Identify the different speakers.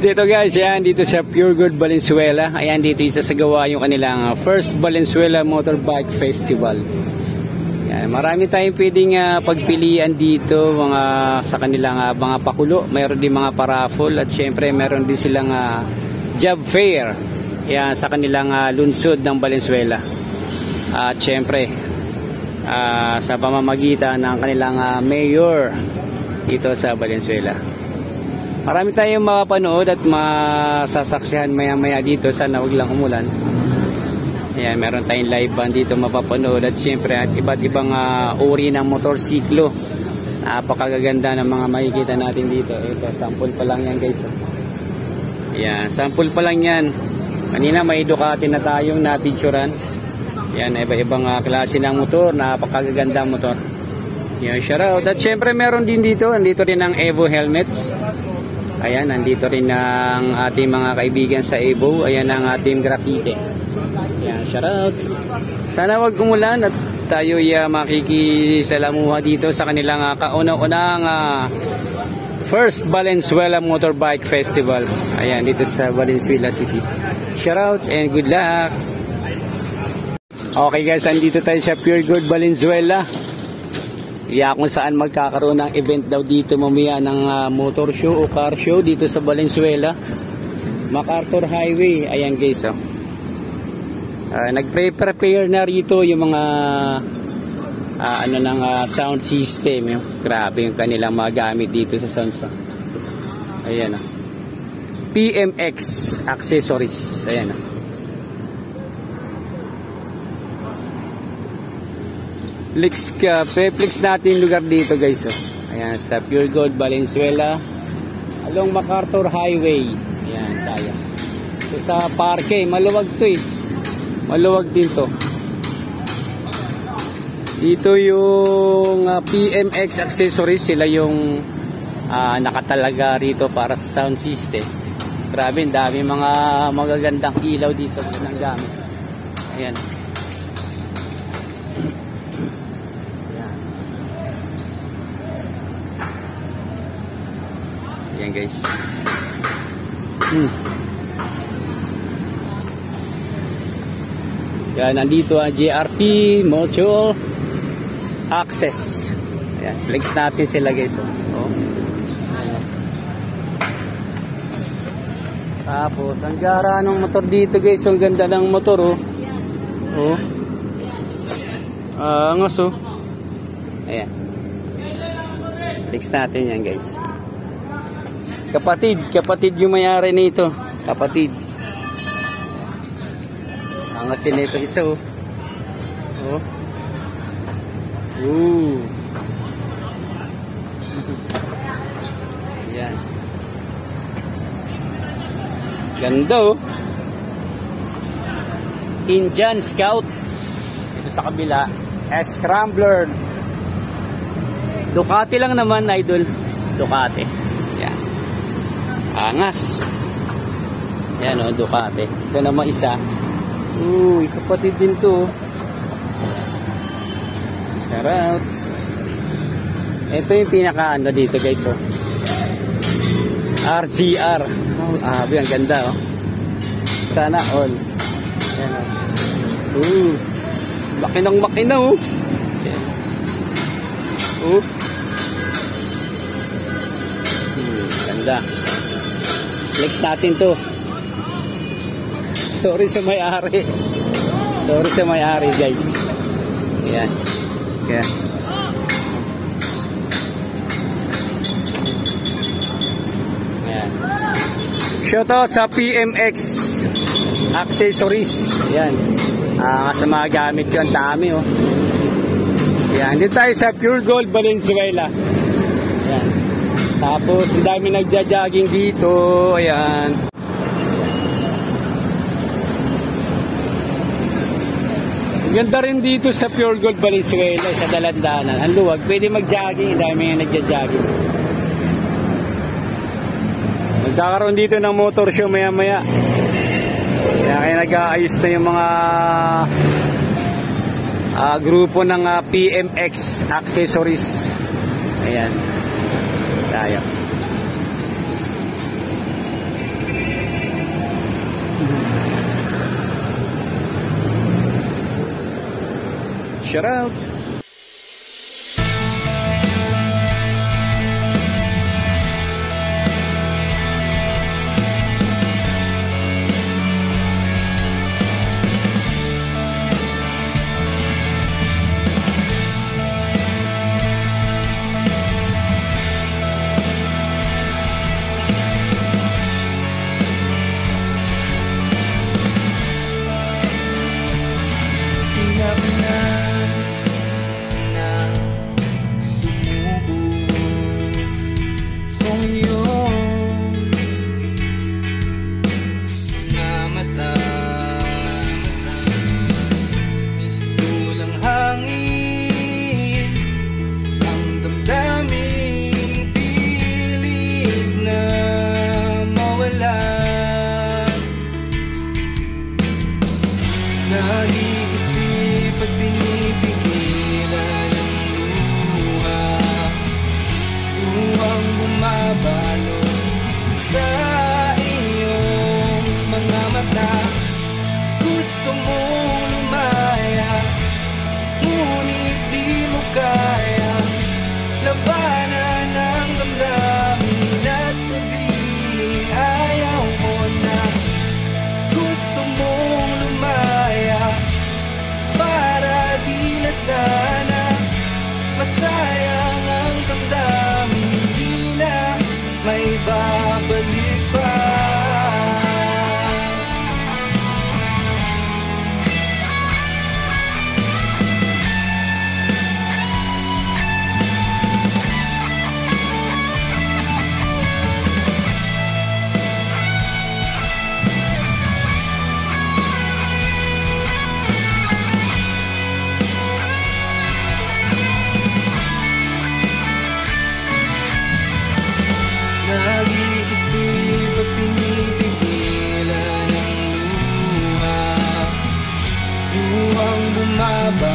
Speaker 1: Dito guys, yan, dito sa Pure Gold Valenzuela. Ayan, dito isasagawa yung kanilang first Valenzuela Motorbike Festival. Yan, marami tayong pwedeng pagpilian dito mga sa kanilang mga pakulo. Mayroon din mga paraffle at syempre mayroon din silang job fair. Yan, sa kanilang lungsod ng Valenzuela. At syempre sa pamamagitan ng kanilang mayor dito sa Valenzuela. Marami tayong mapapanood at masasaksihan maya-maya dito. Sana wag lang umulan. Ayan, meron tayong live band dito mapapanood. At syempre at iba't ibang uri ng motorsiklo. Napakagaganda ng mga makikita natin dito. Ito, sample pa lang yan guys. Ayan, sample pa lang yan. Kanina may Ducati na tayong napicturan. Ayan, iba-ibang klase ng motor. Napakagagandang motor. Ayan, shoutout. At syempre meron din dito. Nandito rin ang Evo helmets. Ayan, nandito rin ang ating mga kaibigan sa Evo. Ayan ang ating graffiti. Ayan, shoutouts. Sana wag umulan at tayo'y makikisalamuha dito sa kanilang kauna-unang first Valenzuela Motorbike Festival. Ayan, dito sa Valenzuela City. Shoutouts and good luck! Okay guys, andito tayo sa Pure Gold Valenzuela. Kung saan magkakaroon ng event daw dito mamaya ng motor show o car show dito sa Valenzuela, MacArthur Highway. Ayan guys, oh. Nagpre-prepare na rito yung mga sound system. Grabe yung kanilang mga gamit dito sa sound. Ayan, oh. PMX accessories. Ayan, oh. Flex natin lugar dito guys, oh. Ayan, sa Pure Gold Valenzuela along MacArthur Highway. Ayan tayo. So, sa parke, maluwag to eh. Maluwag din to. Dito yung PMX accessories, sila yung nakatalaga rito para sa sound system. Grabe, dami mga magagandang ilaw dito ng gamit. Ayan. Ayan guys. Yan, nandito ang JRP Mutual Access. Ayan, flex natin sila guys. Oh. Tapos, ang gara ng motor dito guys. Ang ganda ng motor, oh. Oh. Angas, oh. Ayan. Flex natin yan guys. Kapatid yung mayari nito. Kapatid. Angas din ito isa, oh. Oh. Ayan. Ganda, oh. Indian Scout. Ito sa kabila. Scrambler. Ducati lang naman, idol. Ducati. Ayan. Angas. Yan, o, Ducati. Ito naman isa. Uy, kapatid din to. Shoutouts. Ito yung pinaka dito guys, oh. RGR. Oh, ang ganda, oh. Sana all. Yan, oh. Makina, oh. Oh. Ganda. Flex natin to. Sorry sa may-ari. Sorry sa may-ari guys. Ayan. Ayan. Ayan. Shoutout sa PMX accessories. Ayan. Sa mga gamit yun. Dami, oh. Ayan. Dito tayo sa Pure Gold Valenzuela. Ayan. Tapos, ang dami nagja-jogging dito. Ayan. Ganda rin dito sa Pure Gold Valenzuela, sa dalandanan. Ang luwag. Pwede mag-jogging. Ang dami nga nagja-jogging. Magkakaroon dito ng motor show maya-maya. Kaya nag-aayos na yung mga grupo ng PMX accessories. Ayan. Tayo. Shout out!
Speaker 2: Nag-iisip at pinipigilan ang luha, luhang bumabalot sa iyong mga mata. Gusto mong lumaya, ngunit di mo kaya labanan ang damdamin at sabihin ayaw mo na. Gusto mong lumaya para di na sana masayang ang damdamin, hindi na may babalik pa. Nag-iisip at pinipigilan ang luha, luhang bumaba